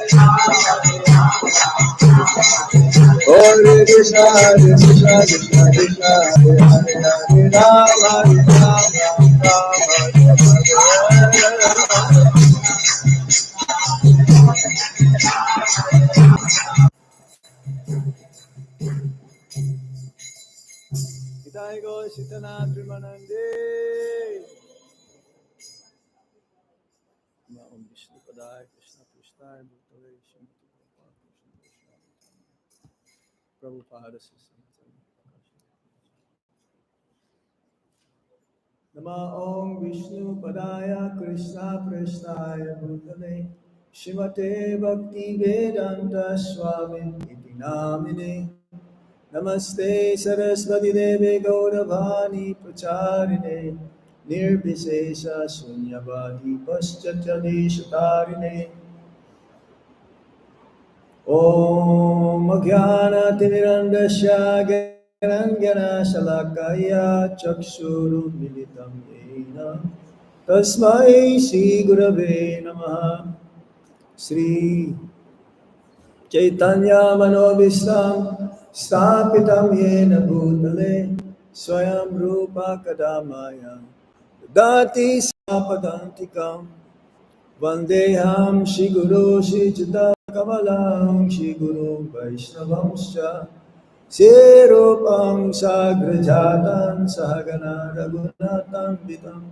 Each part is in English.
Hare Krishna, Hare Krishna, Krishna Krishna, Hare Hare, Hare Rama, Hare Rama, Rama Rama, Hare Go Sitana Primanande. Om Vishnu Padaya Krishna Krishna Bhutale Shimati Prabhupada Sisana. Nama Om Vishnu Padaya Krishna Prasthaya Bhutale Shrimate Bhakti Vedanta Swami Iti Namine Namaste Saraswati Deve Gauravani Pracharine Nirvisesha Sunyavadi Paschatani Shatarine Om Jnana Timirandasya Gyananjana Shalakaya Chakshuru Militam Yena Tasmai Shri Gurave Namaha Shri Chaitanya Manobishtam Stapitam Yena Bhutale Swayam Rupa Kadamaya Dati Sapadantikam Vandeham Shri Guru Shri Chitta Kamalam Shri Guru Vaishnavamscha Serupam Sagrajatan Sahagana Raghunathan Vitam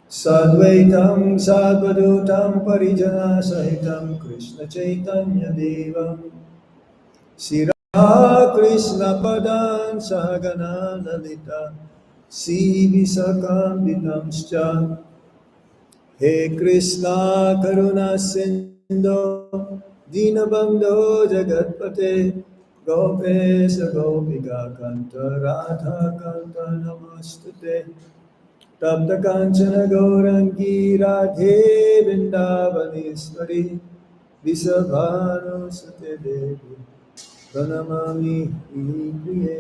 Sadvaitam Sadvadutam Parijana Sahitam Krishna Chaitanya Devam Sri Krishna Padan Sahagana Lalita Sri Visakam Vitamscha He Krishna Karuna Sindhu Dinabandho Jagatpate Gopesha Gopika Kanta Radha Kanta Namastate Tapta Kanchana Gaurangi Radhe Vrindavaneshwari Visabhanu Sate Devi Pranamami Priye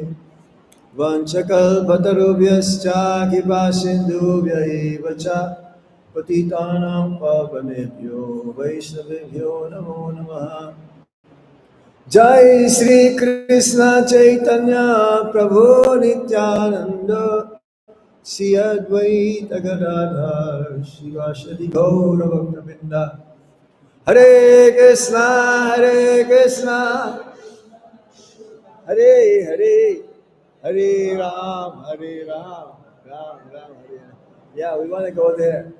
Vanchakalpatarubhyascha Kipasindhubhya eva cha Patitanam Pavanebhyo Vaishnavebhyo Namo Namaha Jai Shri Krishna Chaitanya Prabhu Nityananda Shri Advaita Gadadhar Shivasadi Gaura Bhaktavinda Hare Krishna Hare Krishna Hare Hare Hare Ram Hare Ram Ram Ram Hare Ram. Yeah, we want to go there.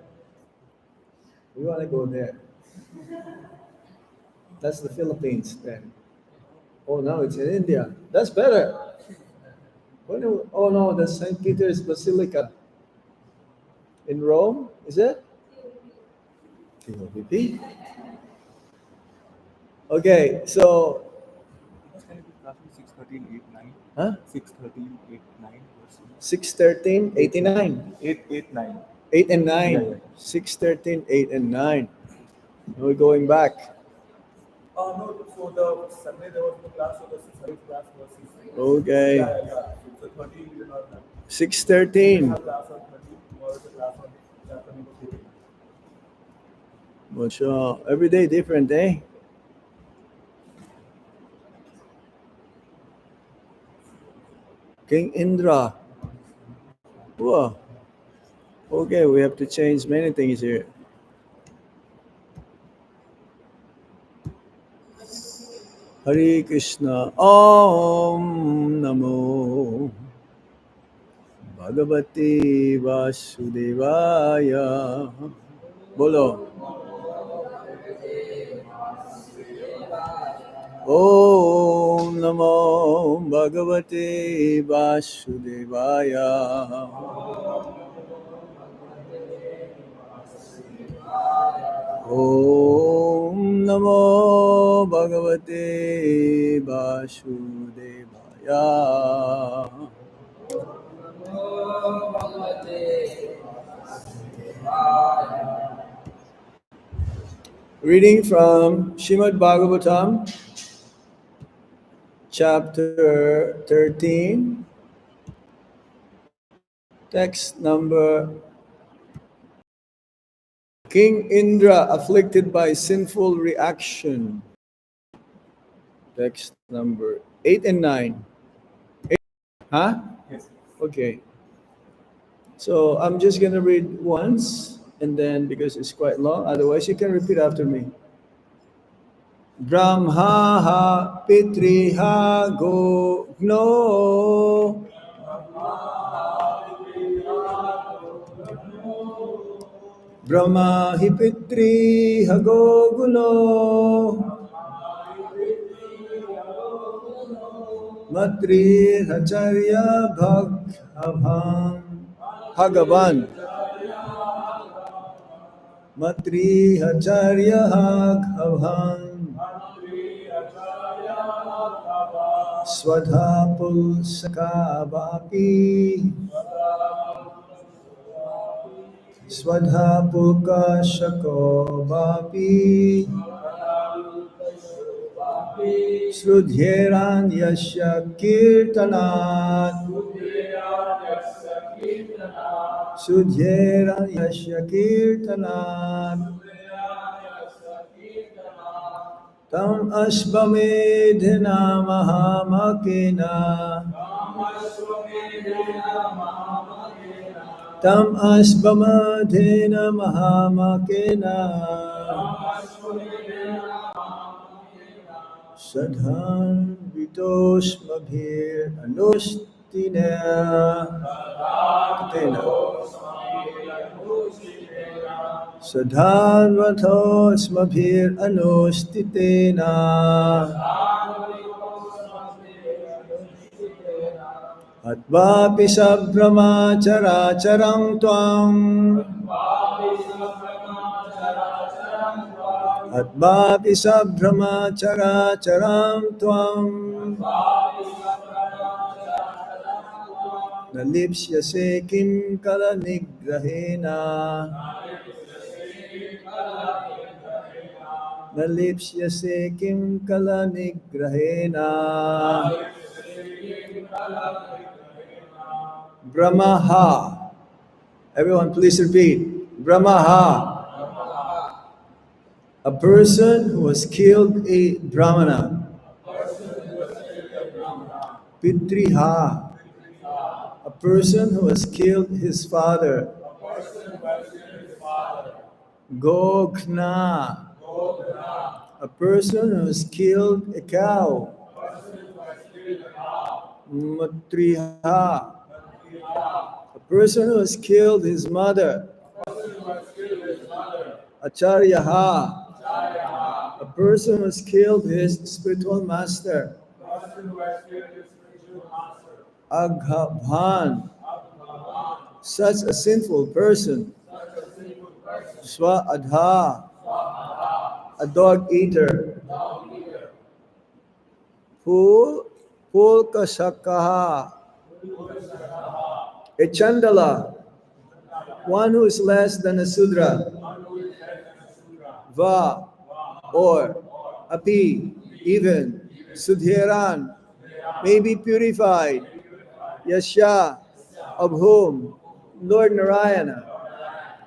We want to go there. That's the Philippines then. Oh no, it's in India. That's better. Oh no, that's St. Peter's Basilica in Rome, is it? TOPP. Okay, so 61389. huh? 61389. 613, 89. 889. 8 and 9. Yeah. 613, 8 and 9. We're going back. No, so the Sunday there was no class, so the Sunday class was 6. Okay. Yeah. So 30 we did not have. 613. Class on 30 was the class on chapter number 14. Well, sure. Every day different, eh? King Indra. Whoa. Okay, we have to change many things here. Hare Krishna. Om Namo Bhagavate Vasudevaya. Bolo. Om Namo Bhagavate Vasudevaya. Om Namo Bhagavate Vasudevaya. Reading from Srimad Bhagavatam, chapter 13, text number King Indra afflicted by sinful reaction. Text number 8 and 9. Huh? Yes. Okay. So I'm just going to read once and then because it's quite long, otherwise you can repeat after me. Brahma pitriha go no Brahma hi pitriha go guno Matri Hacharya Bhagavan Matri Hacharya Bhagavan Swadha Pulsaka Vapi Swadha Pulka Shako Vapi Srudhyeran Yasya Kirtanat Sudhyeran Yasya Kirtanat Tam Ashvamedhina Mahamakena Tam Ashvamedhina Mahamakena Sadhan Vitoshmabhir Anustina Sadhan Vitoshmabhir Anustitena Atvapi Sabrama Characharam Twam Atvapi Sabrama Characharam Twam Nalipsyase Kim Kala Nigrahena Nalipsyase Kim Kala Nigrahena Brahmaha. Everyone please repeat. Brahmaha. A person who has killed a Brahmana. Pitriha. A person who has killed his father. Gogna. A person who has killed a cow. Matriha. A person who has killed his mother. Acharyaha. A person who has killed his spiritual master. Aghabhan. Such a sinful person. Swa-adha. A dog eater. Pulkashakaha. A chandala. One who is less than a sudra. Va. Or. Api. Even. Sudhiran. May be purified. Yasha. Of whom? Lord Narayana.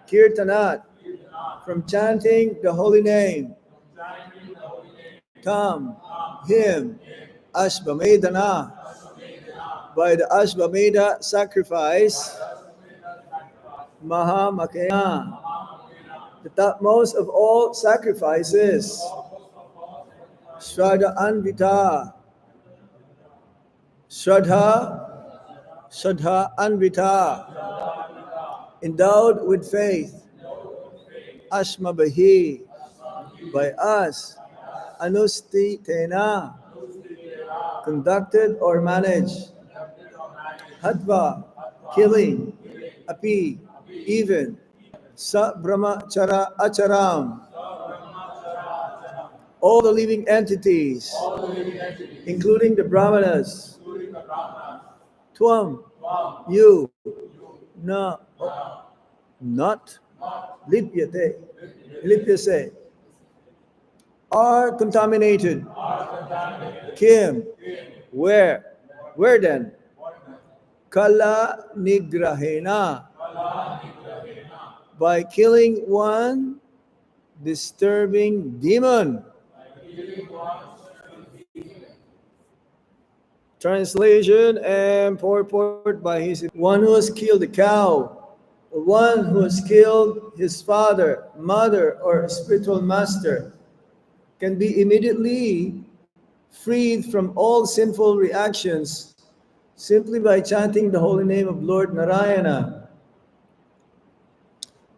Kirtanat. From chanting the holy name. Tam. Him. Ashvamedana. By the Ashvamedha sacrifice. Mahamakena. The topmost of all sacrifices. Shraddha Anvita. Shraddha Anvita. Endowed with faith. Ashmabahi. By us. Anusti Tena. Conducted or managed. Hatva. Killing. Api. Even. Sa Brahmachara Acharam. All the living entities, including the Brahmanas. Twam. You. Na. Not. Lipyase. Are contaminated. Kim. Where? Where then? Kala nigrahena. By killing one disturbing demon. Translation and purport by his one who has killed a cow, or one who has killed his father, mother, or spiritual master, can be immediately freed from all sinful reactions simply by chanting the holy name of Lord Narayana.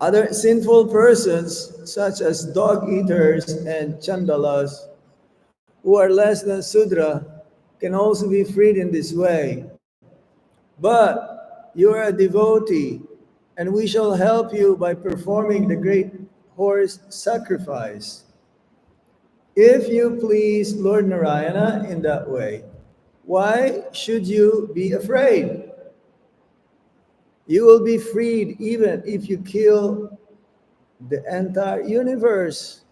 Other sinful persons, such as dog eaters and chandalas, who are less than Sudra, can also be freed in this way. But you are a devotee, and we shall help you by performing the great horse sacrifice. If you please Lord Narayana in that way, why should you be afraid? You will be freed even if you kill the entire universe,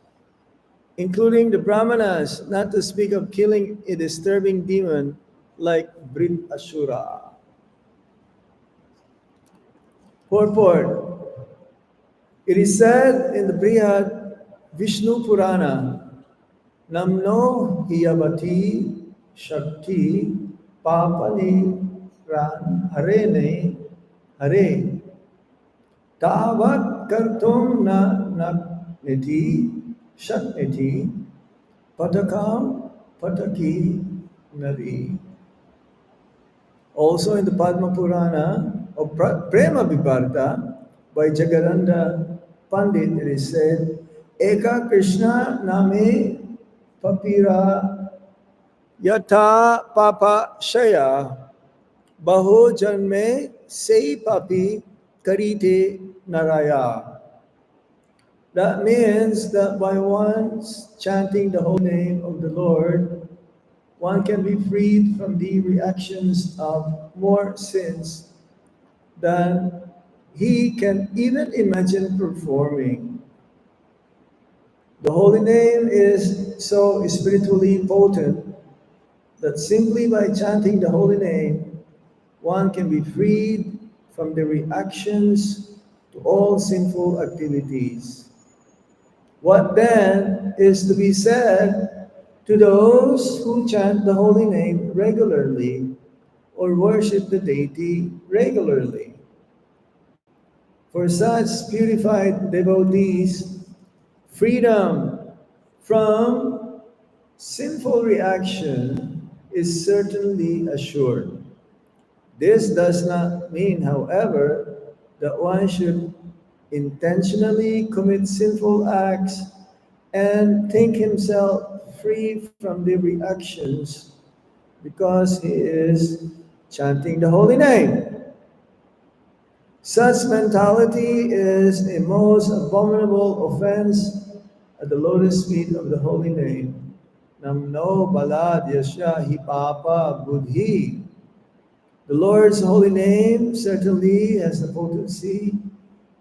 including the Brahmanas, not to speak of killing a disturbing demon like Brit Asura. Purport. It is said in the Brihad Vishnu Purana, Namno hiyavati shakti papani ran harene hare tavat kartum na nakniti shakniti patakam pataki nari. Also in the Padma Purana of Prema Vivarta by Jagaranda Pandit, it is said, Eka Krishna Name Papira Yata Papa Shaya Baho Janme Sei Papi Karite Naraya. That means that by once chanting the whole name of the Lord, one can be freed from the reactions of more sins than he can even imagine performing. The holy name is so spiritually potent that simply by chanting the holy name, one can be freed from the reactions to all sinful activities. What then is to be said to those who chant the holy name regularly or worship the deity regularly? For such purified devotees, freedom from sinful reaction is certainly assured. This does not mean, however, that one should intentionally commit sinful acts and think himself free from the reactions because he is chanting the holy name. Such mentality is a most abominable offense at the lotus feet of the holy name. Namno balad yasya hi papa buddhi. The Lord's holy name certainly has the potency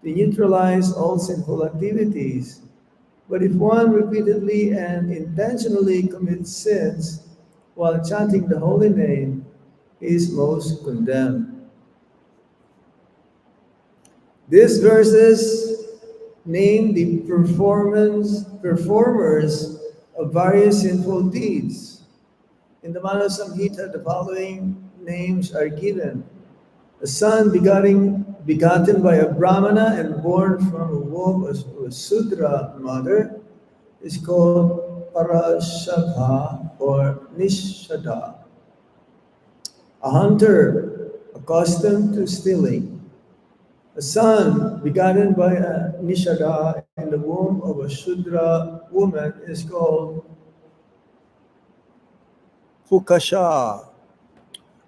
to neutralize all sinful activities. But if one repeatedly and intentionally commits sins while chanting the holy name, he is most condemned. These verses name the performers of various sinful deeds. In the Mano Samhita, the following names are given. A son begotten by a Brahmana and born from a womb of a Sudra mother is called Parashabha or Nishada. A hunter accustomed to stealing. A son begotten by a Nishada in the womb of a Shudra woman is called Pukasha.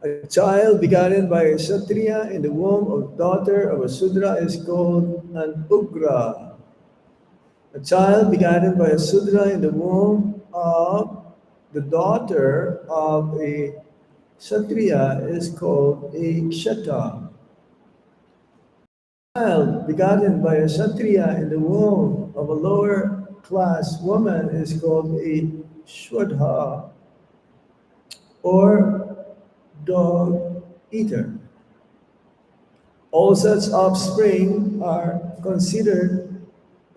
A child begotten by a Kshatriya in the womb of daughter of a Sudra is called an Ugra. A child begotten by a Sudra in the womb of the daughter of a Kshatriya is called a Kshata. A child begotten by a Kshatriya in the womb of a lower class woman is called a Shwadha or dog eater. All such offspring are considered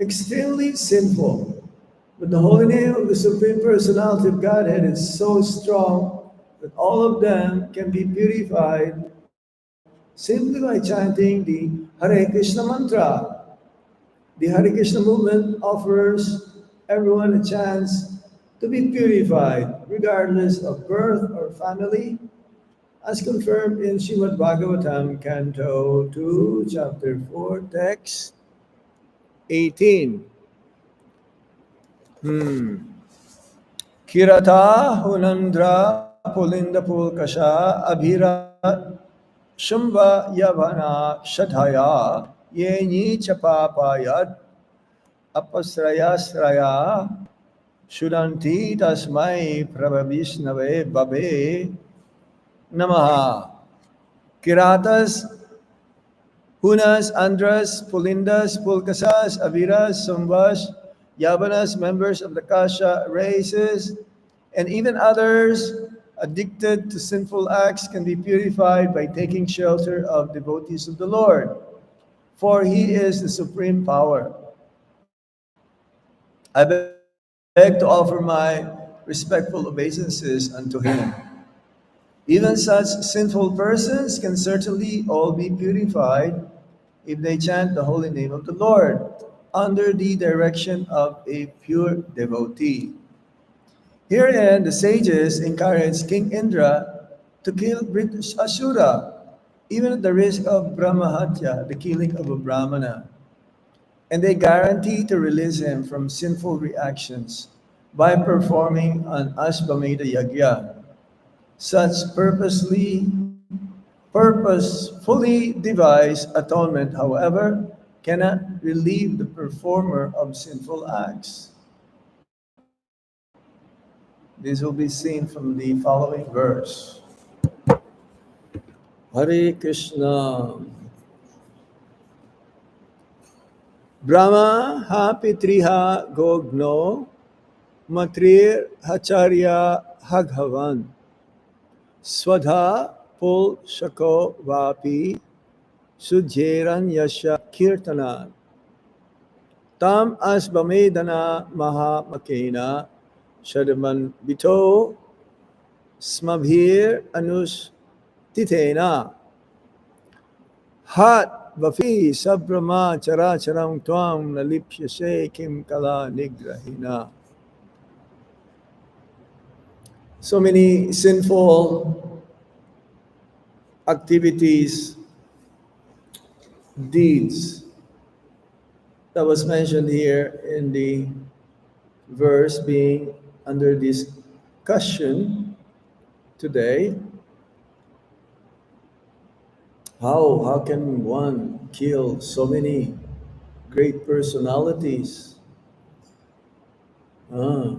extremely sinful. But the holy name of the Supreme Personality of Godhead is so strong that all of them can be purified simply by chanting the Hare Krishna mantra. The Hare Krishna movement offers everyone a chance to be purified, regardless of birth or family, as confirmed in Srimad Bhagavatam, Canto 2, Chapter 4, Text 18. Kirata Hunandra Pulinda Pulkasha Abhira Shumba Yavana Shadhaya Yeni Chapapayat Apasraya Shudanti Tasmai Prabhavishnave Babe Namaha. Kiratas, Hunas, Andras, Pulindas, Pulkasas, Aviras, Sumbas, Yavanas, members of the Kasha races, and even others addicted to sinful acts can be purified by taking shelter of devotees of the Lord, for He is the supreme power. I beg to offer my respectful obeisances unto Him. Even such sinful persons can certainly all be purified if they chant the holy name of the Lord under the direction of a pure devotee. Herein, the sages encourage King Indra to kill British Asura, even at the risk of Brahmahatya, the killing of a Brahmana. And they guarantee to release him from sinful reactions by performing an Ashvamedha Yagya. Such purposefully devised atonement, however, cannot relieve the performer of sinful acts. This will be seen from the following verse. Hare Krishna. Brahma ha pitriha gogno matrir hacharya haghavan swadha pul shako vapi sujheran yasha kirtana tam asbamedana mahamakena shadaman bito smabhir anus titena hat vafi sabrama characharam tvam nalipyase kim kala nigrahina. So many sinful activities, deeds that was mentioned here in the verse being under discussion today. How can one kill so many great personalities? Ah,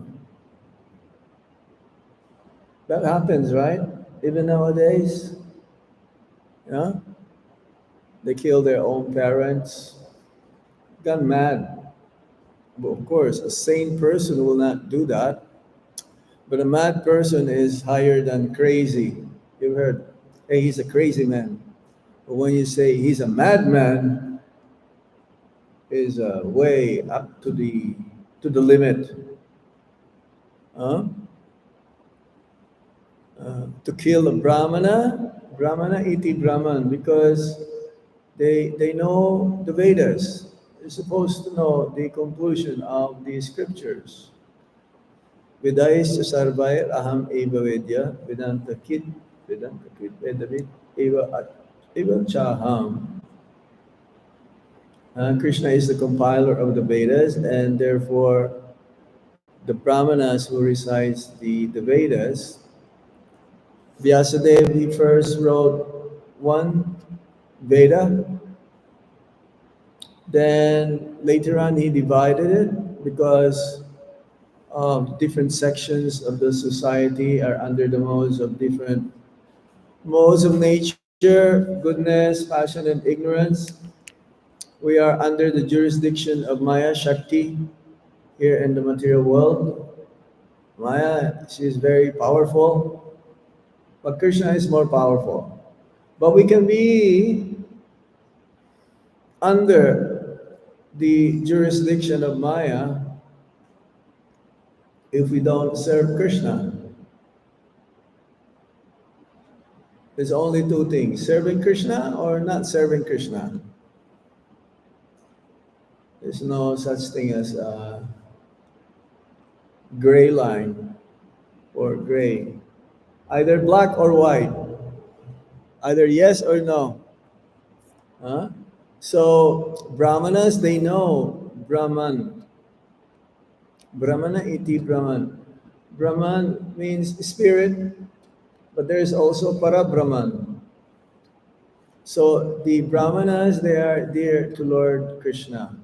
that happens, right? Even nowadays, yeah, they kill their own parents, gone mad. But of course, a sane person will not do that. But a mad person is higher than crazy. You've heard, hey, he's a crazy man. But when you say he's a madman, is way up to the limit. Huh? To kill a Brahmana iti Brahman, because they know the Vedas. They're supposed to know the conclusion of the scriptures. Vedais sarvair aham eva vedya vedanta kit vedavid eva chaham. Krishna is the compiler of the Vedas, and therefore the Brahmanas who recites the Vedas. Vyasadeva, he first wrote one Veda, then later on he divided it because different sections of the society are under the different modes of nature, goodness, passion, and ignorance. We are under the jurisdiction of Maya Shakti here in the material world. Maya, she is very powerful, but Krishna is more powerful. But we can be under the jurisdiction of Maya if we don't serve Krishna. There's only two things, serving Krishna or not serving Krishna. There's no such thing as a gray line or gray. Either black or white. Either yes or no. Huh? So Brahmanas, they know Brahman. Brahmana iti Brahman. Brahman means spirit, but there's also Parabrahman. So the Brahmanas, they are dear to Lord Krishna.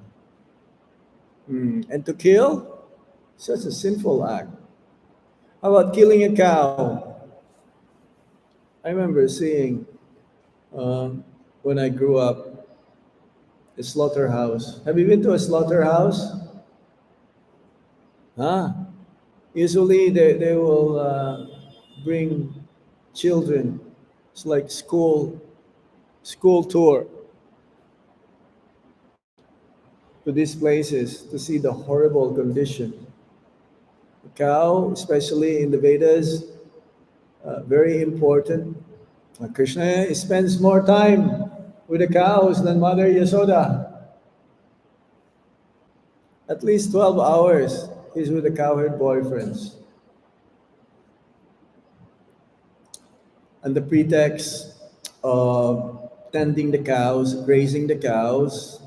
And to kill, such a sinful act. How about killing a cow? I remember seeing when I grew up a slaughterhouse. Have you been to a slaughterhouse? Huh? Usually they will bring children. It's like school tour to these places to see the horrible condition. The cow, especially in the Vedas, very important. Krishna spends more time with the cows than Mother Yasoda. At least 12 hours he's with the cowherd boyfriends. And the pretext of tending the cows, grazing the cows,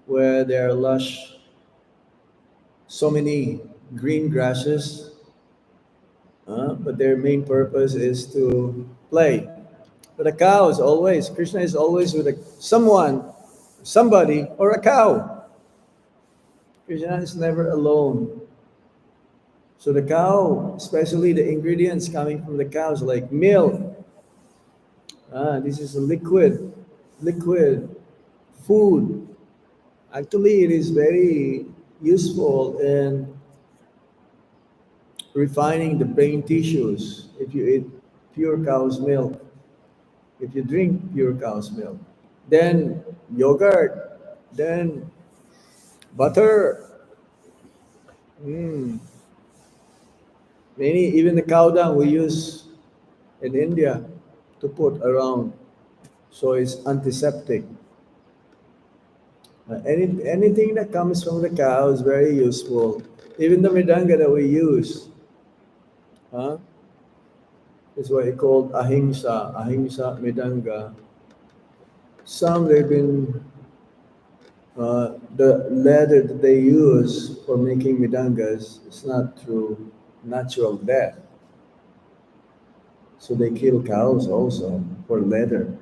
where there are lush, so many green grasses, but their main purpose is to play. But a cow is always, Krishna is always with someone, somebody, or a cow. Krishna is never alone. So the cow, especially the ingredients coming from the cows, like milk, this is a liquid food. Actually, it is very useful in refining the brain tissues if you eat pure cow's milk, if you drink pure cow's milk. Then yogurt, then butter. Mm. Many, even the cow dung we use in India to put around, so it's antiseptic. Anything that comes from the cow is very useful. Even the mridanga that we use, huh? Is what it called ahimsa mridanga. Some they've been the leather that they use for making mridangas is not through natural death. So they kill cows also for leather.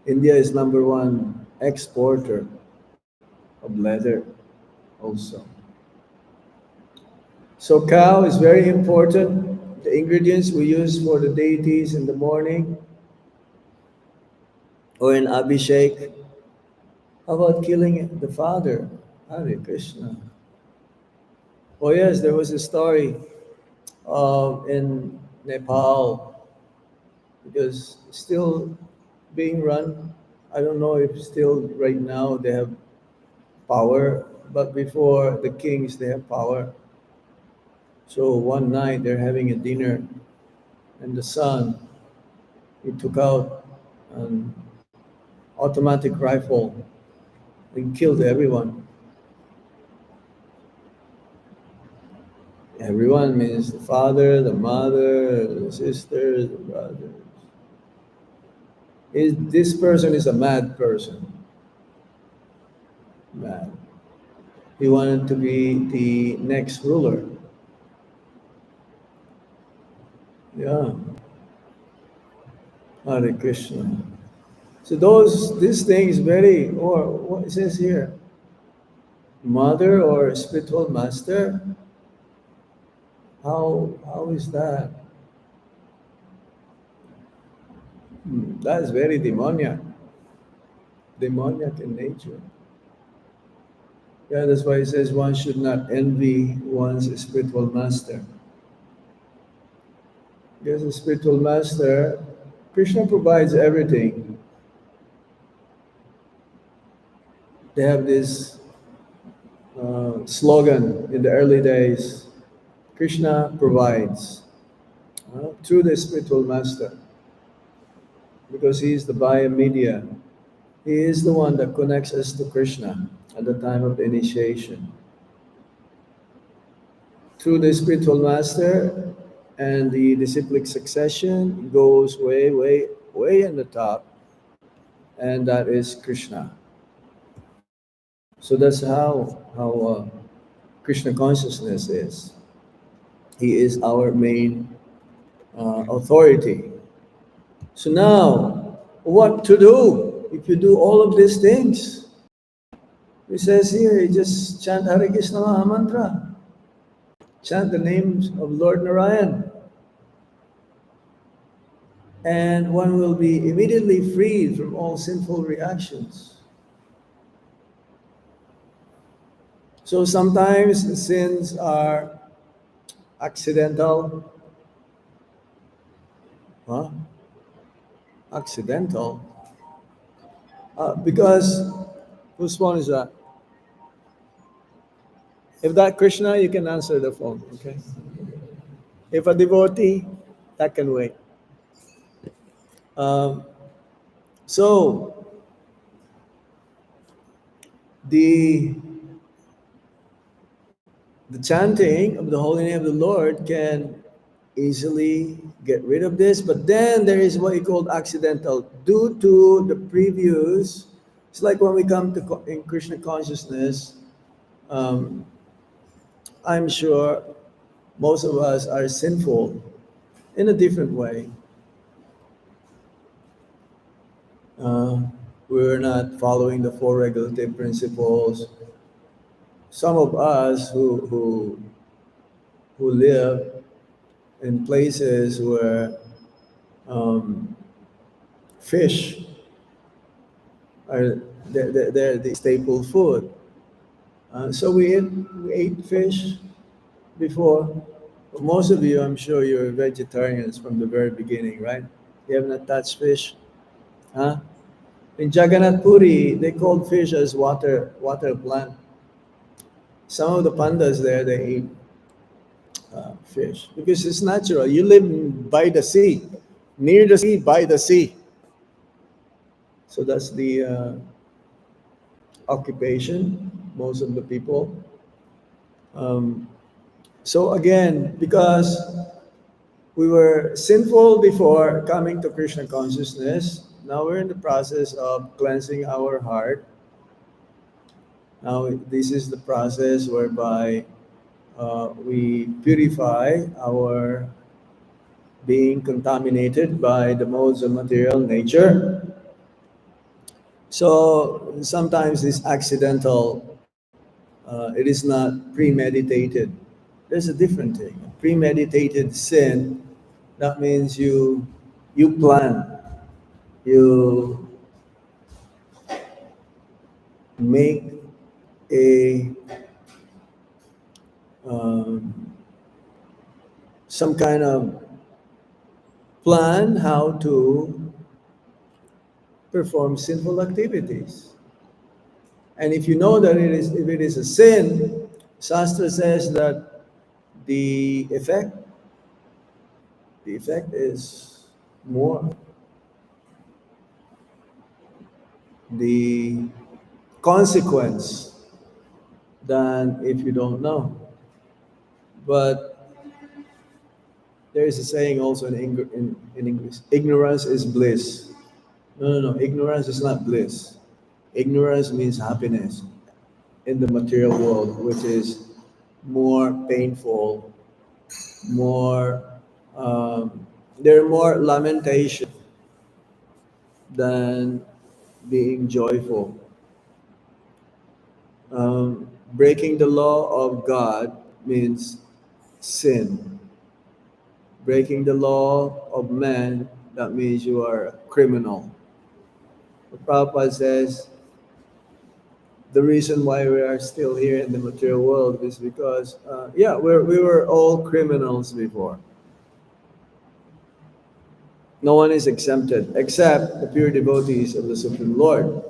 India is number one exporter of leather also. So cow is very important. The ingredients we use for the deities in the morning or in Abhishek. How about killing the father? Hare Krishna. Oh yes, there was a story in Nepal because still being run. I don't know if still right now they have power, but before the kings they have power. So one night they're having a dinner, and the son he took out an automatic rifle and killed everyone. Everyone means the father, the mother, the sisters, the brothers. This person is a mad person. Mad. He wanted to be the next ruler. Yeah. Hare Krishna. So these things very, or what it says here, mother or spiritual master. How is that? That is very demoniac in nature. Yeah, that's why it says one should not envy one's spiritual master. Because the spiritual master, Krishna provides everything. They have this slogan in the early days: Krishna provides, through the spiritual master, because he is the via media. He is the one that connects us to Krishna at the time of the initiation. Through the spiritual master and the disciplic succession goes way, way, way in the top, and that is Krishna. So that's how Krishna consciousness is. He is our main authority. So now, what to do if you do all of these things? He says here, you just chant Hare Krishna Maha Mantra, chant the names of Lord Narayan, and one will be immediately freed from all sinful reactions. So sometimes sins are accidental. Huh? Accidental? Because, whose phone is that? If that Krishna, you can answer the phone, okay? If a devotee, that can wait. Um, so, the chanting of the holy name of the Lord can easily get rid of this, but then there is what you call accidental. Due to the previous, it's like when we come to in Krishna consciousness, um, I'm sure most of us are sinful in a different way. Uh, we're not following the four regulative principles. Some of us who live in places where um, fish are they're the staple food. So we ate fish before. But most of you, I'm sure you're vegetarians from the very beginning, right? You have not touched fish, huh? In Jagannath Puri, they called fish as water plant. Some of the pandas there, they eat fish because it's natural. You live by the sea, near the sea, by the sea. So that's the occupation, most of the people. Um, so again, because we were sinful before coming to Krishna consciousness, now we're in the process of cleansing our heart. Now, this is the process whereby we purify our being contaminated by the modes of material nature. So sometimes it's accidental. It is not premeditated. There's a different thing. Premeditated sin, that means you plan, you make a um, some kind of plan how to perform sinful activities. And if you know that if it is a sin, Shastra says that the effect the effect is more. The consequence than if you don't know. But there is a saying also in English: ignorance is bliss. No, no, no. Ignorance is not bliss. Ignorance means happiness in the material world, which is more painful, more, there are more lamentation than being joyful. Breaking the law of God means sin. Breaking the law of man, that means you are a criminal. The Prabhupada says the reason why we are still here in the material world is because, we were all criminals before. No one is exempted except the pure devotees of the Supreme Lord.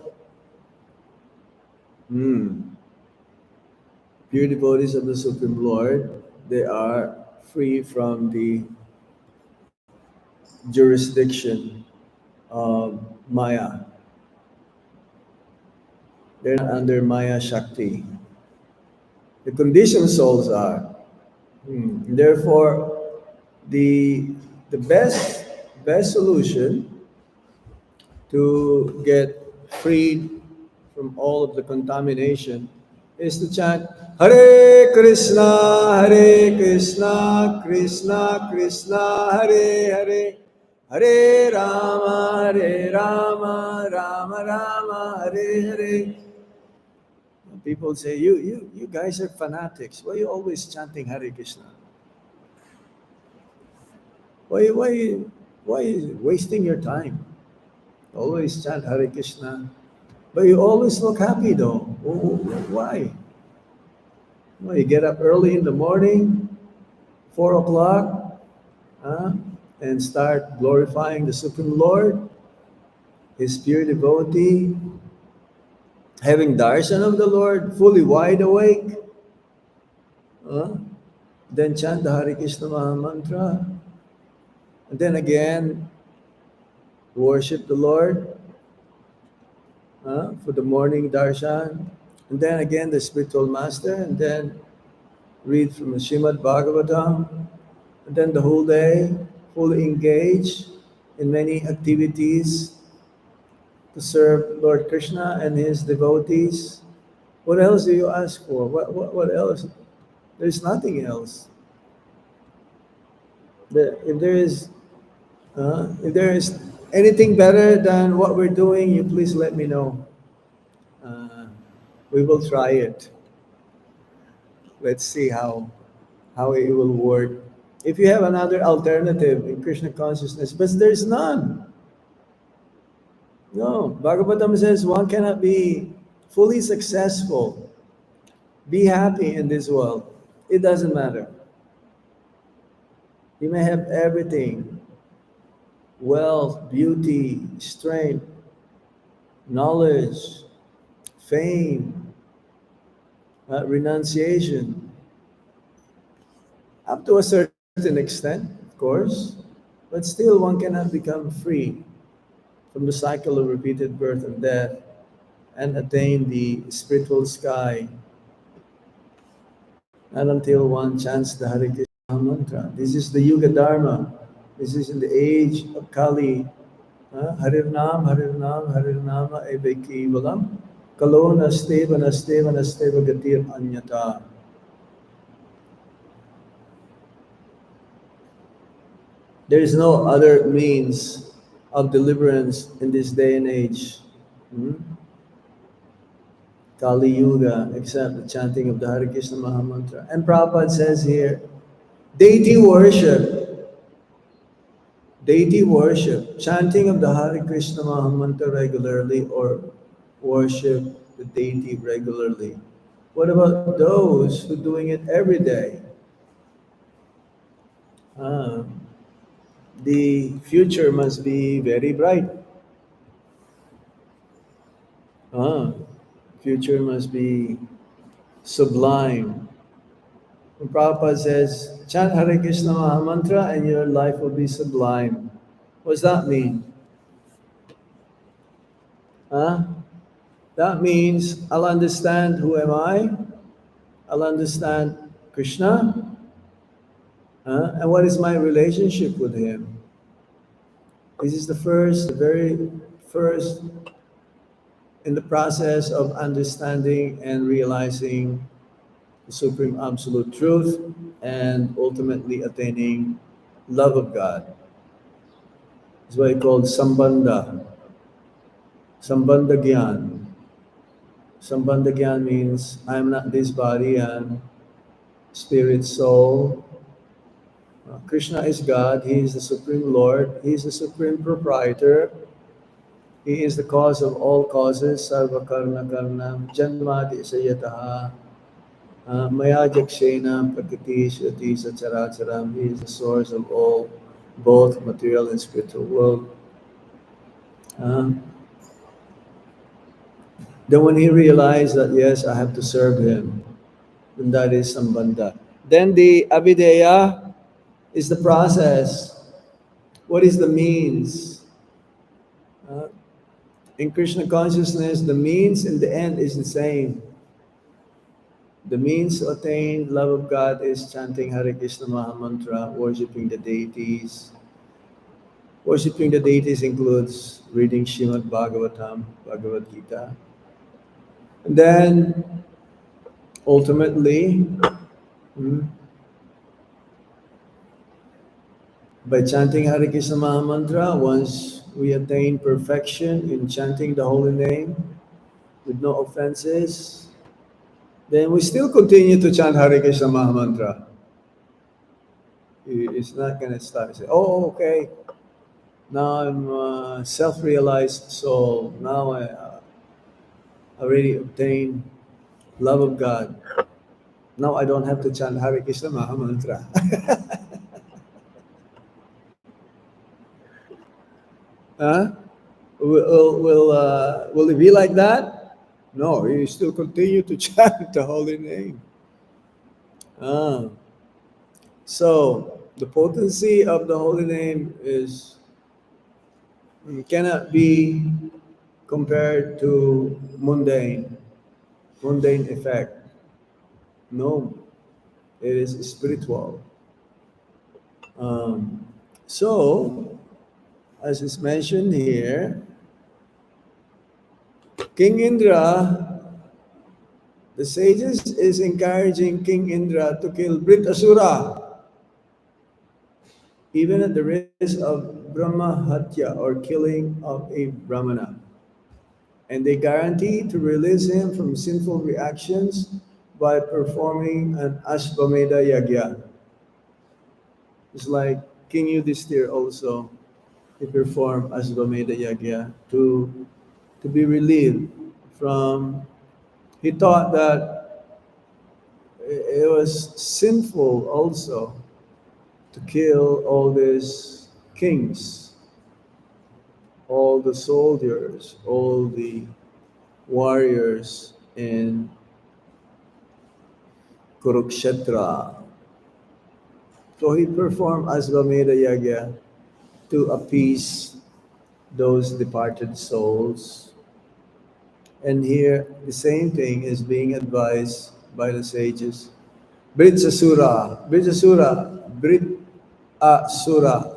Hmm. Pure devotees of the Supreme Lord, they are free from the jurisdiction of Maya. They're not under Maya Shakti. The conditioned souls are. Therefore, the the best solution to get freed from all of the contamination is to chant Hare Krishna, Krishna Krishna, Hare Hare, Hare Rama, Rama Rama, Hare Hare. People say, you guys are fanatics. Why are you always chanting Hare Krishna? Why you wasting your time? Always chant Hare Krishna. But you always look happy though. Why? Well, you get up early in the morning, 4 o'clock, huh, and start glorifying the Supreme Lord, His pure devotee, having darshan of the Lord, fully wide awake. Huh? Then chant the Hare Krishna Maha Mantra. And then again, worship the Lord for the morning darshan. And then again, the spiritual master. And then read from the Srimad Bhagavatam. And then the whole day, fully engaged in many activities to serve Lord Krishna and his devotees. What else do you ask for? What else? There's nothing else. If there is anything better than what we're doing, you please let me know. Uh, we will try it. Let's see how it will work. If you have another alternative in Krishna consciousness, but there's none. No, Bhagavatam says one cannot be fully successful, be happy in this world. It doesn't matter. You may have everything: wealth, beauty, strength, knowledge, fame, renunciation, up to a certain extent, of course, but still one cannot become free from the cycle of repeated birth and death and attain the spiritual sky, not until one chants the Hare Krishna mantra. This is the Yuga Dharma. This is in the age of Kali. Harir Nam, Harir Nam, Harir Nama Eveki Valam. Kalo nasteva nasteva nasteva gatir anyata. There is no other means of deliverance in this day and age. Hmm? Kali Yuga, except the chanting of the Hare Krishna Mahamantra. And Prabhupada says here, deity worship, chanting of the Hare Krishna Mahamantra regularly or worship the deity regularly. What about those who are doing it every day? The future must be very bright. Future must be sublime. And Prabhupada says, chant Hare Krishna Maha Mantra and your life will be sublime. What does that mean? That means I'll understand who am I, I'll understand Krishna, and what is my relationship with him. This is the very first in the process of understanding and realizing the Supreme Absolute Truth and ultimately attaining love of God. It's what I call Sambandha Gyan. Sambandha Gyan means I am not this body, and spirit, soul. Krishna is God, He is the Supreme Lord, He is the Supreme Proprietor, He is the cause of all causes, sarva karna karna, janmadi sayataha, maya jakshena prakriti shruti sacharacharam. He is the source of all, both material and spiritual world. Then when he realized that, yes, I have to serve him, and that is sambandha. Then the avideya is the process. What is the means? Uh, in Krishna consciousness, the means and the end is the same. The means to attain love of God is chanting Hare Krishna Maha Mantra, worshipping the deities. Worshipping the deities includes reading Srimad Bhagavatam, Bhagavad Gita. And then ultimately, hmm, by chanting Hare Krishna Maha Mantra, once we attain perfection in chanting the holy name with no offenses, then we still continue to chant Hare Krishna Maha Mantra. It's not going to stop. Say, oh, okay, now I'm a self-realized soul. Now I already obtained love of God. Now I don't have to chant Hare Krishna Maha Mantra. Huh? Will it be like that? No, you still continue to chant the holy name. Ah. So the potency of the holy name is cannot be compared to mundane effect. No, it is spiritual. Um, so, as is mentioned here, King Indra, the sages is encouraging King Indra to kill Brit Asura, even at the risk of Brahma Hatya or killing of a Brahmana. And they guarantee to release him from sinful reactions by performing an Ashvamedha Yagya. It's like King Yudhishthir also, he performed Ashvamedha Yagya to be relieved from, he thought that it was sinful also to kill all these kings, all the soldiers, all the warriors in Kurukshetra. So he performed Asvamedha Yagya to appease those departed souls. And here the same thing is being advised by the sages. Britsasura, Britsasura, Brit Asura,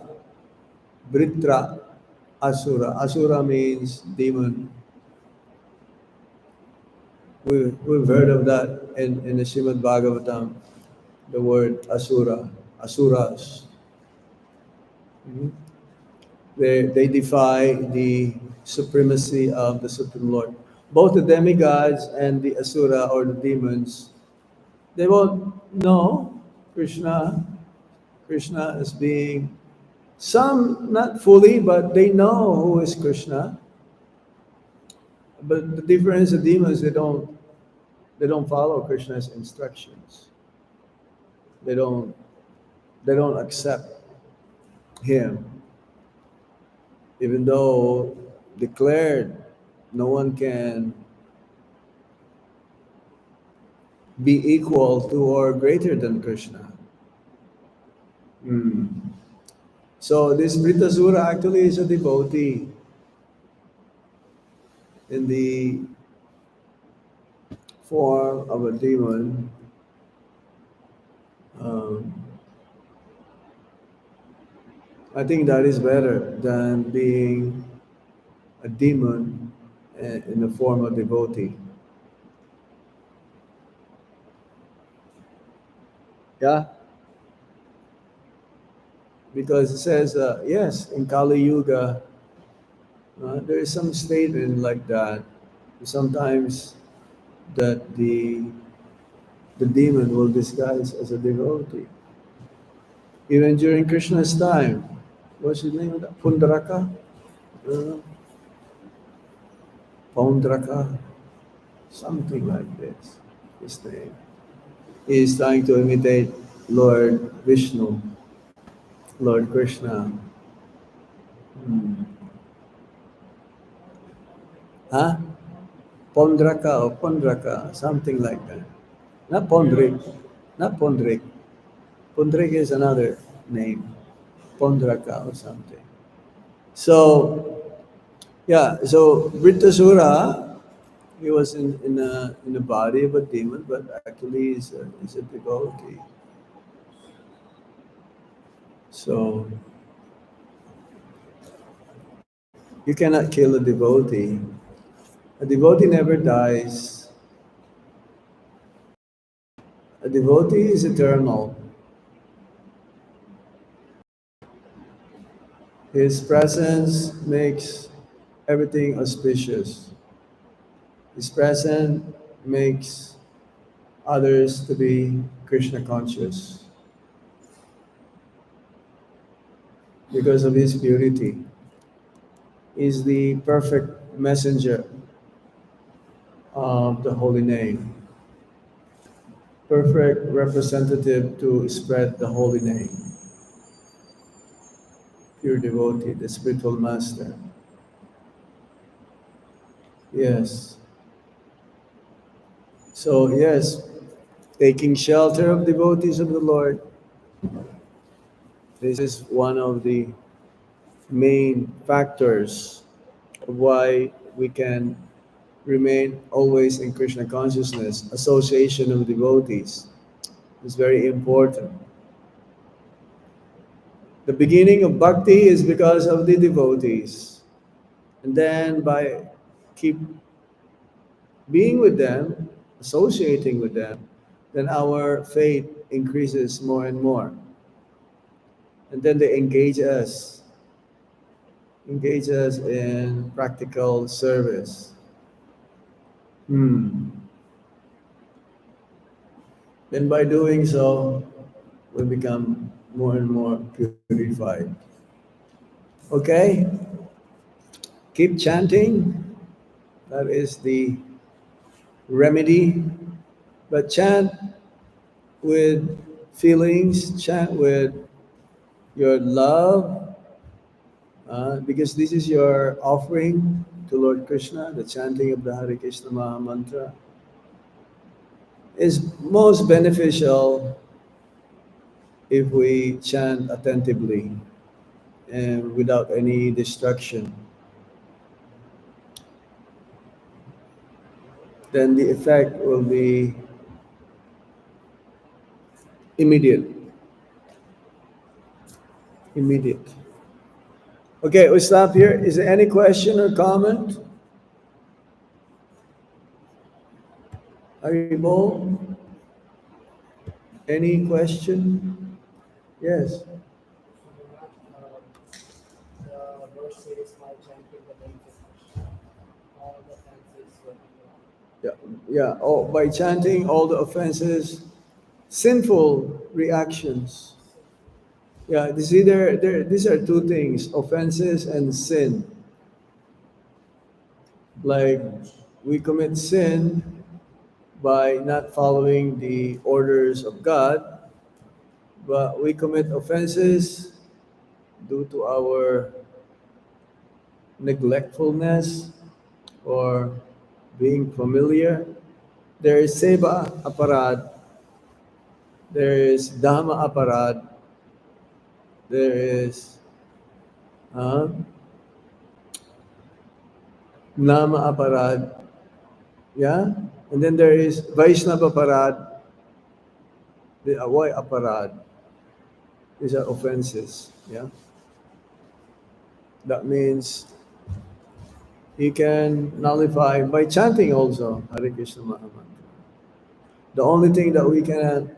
Britra Asura. Asura means demon. We've heard of that in the Srimad Bhagavatam, the word Asura, Asuras. Mhm. They defy the supremacy of the Supreme Lord. Both the demigods and the Asura or the demons, they won't know Krishna, Krishna as being, some not fully, but they know who is Krishna. But the difference, the demons, they don't follow Krishna's instructions. They don't they don't accept him, even though declared no one can be equal to or greater than Krishna. Hmm. So this Britasura actually is a devotee in the form of a demon. Um, I think that is better than being a demon in the form of devotee. Yeah, because it says, yes, in Kali Yuga, there is some statement like that. Sometimes that the demon will disguise as a devotee. Even during Krishna's time, what's his name? Pundaraka? Uh, Paundraka? Something like this. His name. He is trying to imitate Lord Vishnu, Lord Krishna. Hmm. Huh? Pondraka or Pondraka, something like that. Not Pondrik, not Pondrik. Pondrik is another name. Pondraka or something. So yeah, so Brittasura, he was in the body of a demon, but actually he's a devotee. So you cannot kill a devotee. A devotee never dies. A devotee is eternal. His presence makes everything auspicious. His presence makes others to be Krishna conscious because of his purity. Is the perfect messenger of the holy name, perfect representative to spread the holy name, pure devotee, the spiritual master. Yes. So, yes, taking shelter of devotees of the Lord, this is one of the main factors of why we can remain always in Krishna consciousness. Association of devotees is very important. The beginning of bhakti is because of the devotees. And then by keep being with them, associating with them, then our faith increases more and more. And then they engage us in practical service. Hmm. Then by doing so, we become more and more purified. Okay? Keep chanting. That is the remedy. But chant with feelings, chant with your love, because this is your offering to Lord Krishna, the chanting of the Hare Krishna Maha Mantra, is most beneficial if we chant attentively and without any distraction. Then the effect will be immediate. Immediate. Okay, we stop here. Is there any question or comment? Aribo, any question? Yes. The verse says, "My chanting the names of Krishna, all the offenses will be gone." Yeah, yeah. Oh, by chanting all the offenses, sinful reactions. Yeah, these are two things: offenses and sin. Like we commit sin by not following the orders of God, but we commit offenses due to our neglectfulness or being familiar. There is seva aparad, there is dhamma aparad, there is uh, nama aparad, yeah, and then there is Vaishnava aparad, the avoy aparad. These are offenses, yeah. That means you can nullify by chanting also Hare Krishna Maha Mantra. The only thing that we cannot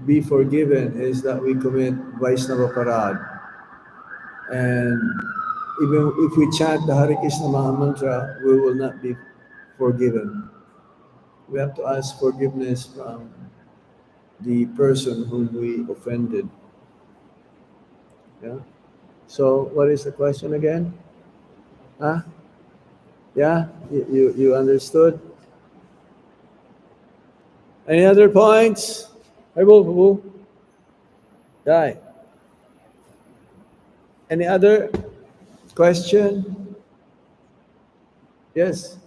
be forgiven is that we commit Vaishnava Parad. And even if we chant the Hare Krishna Maha Mantra, we will not be forgiven. We have to ask forgiveness from the person whom we offended. Yeah. So, what is the question again? Huh? Yeah, you understood? Any other points? Hey, Boo. Die. Any other question? Yes.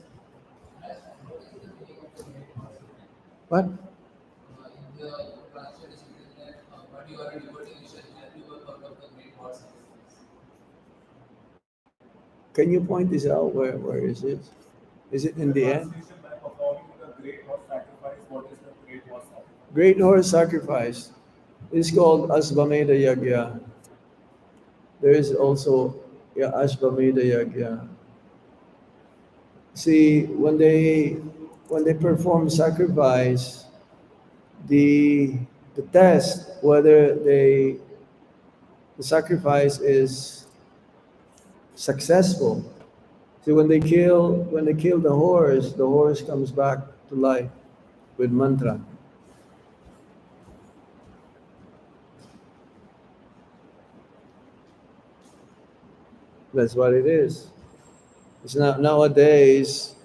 What? Can you point this out? Where is it? Is it in the end? Translation by performing the great horse sacrifice. What is the great horse sacrifice? Great horse sacrifice is called Asvamedha Yagya. There is also, yeah, Ashvamedha Yagya. See, when they perform sacrifice, the the test whether the sacrifice is successful. See, when they kill the horse comes back to life with mantra. That's what it is. It's not nowadays,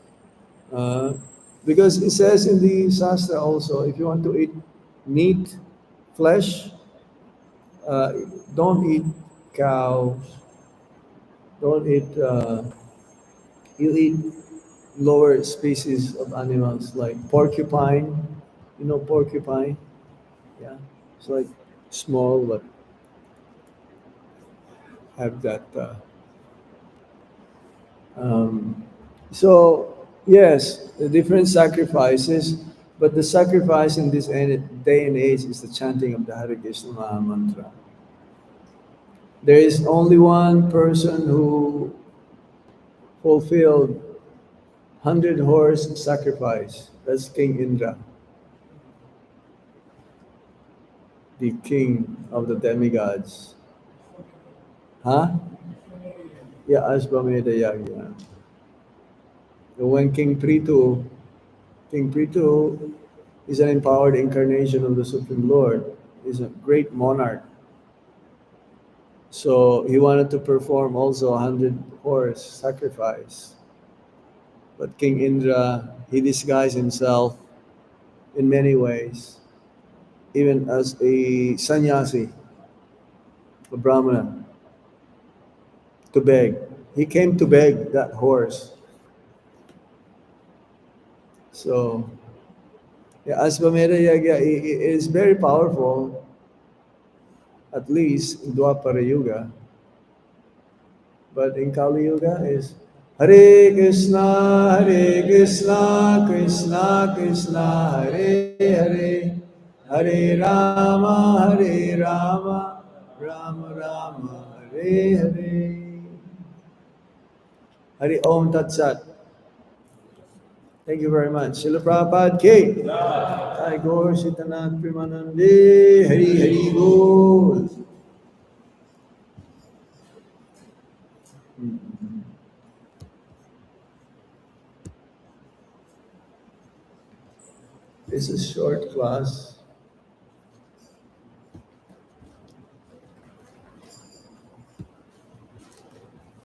uh, because it says in the Shastra also, if you want to eat meat, flesh, uh, don't eat cows, don't eat, you eat lower species of animals like porcupine. You know porcupine? Yeah. It's like small, but have that. Um, so, yes, the different sacrifices, but the sacrifice in this day and age is the chanting of the Hare Krishna Maha Mantra. There is only one person who fulfilled 100 horse sacrifice. That's King Indra, the king of the demigods. Huh? Yeah, Ashwamedha Yagya. When King Prithu is an empowered incarnation of the Supreme Lord. He's a great monarch. So he wanted to perform also 100 horse sacrifice. But King Indra, he disguised himself in many ways, even as a sannyasi, a brahmana, to beg. He came to beg that horse. So, yeah, Asvamedha Yagya is very powerful, at least in Dwapara Yuga. But in Kali Yuga is Hare Krishna, Krishna Krishna, Hare Hare, Hare Rama, Hare Rama, Rama Rama, Hare Hare. Hari Om Tat Sat. Thank you very much. Srila Prabhupada Ki. Jai Gaur Sitanath Premanande. Hari Hari Bol. This is short class.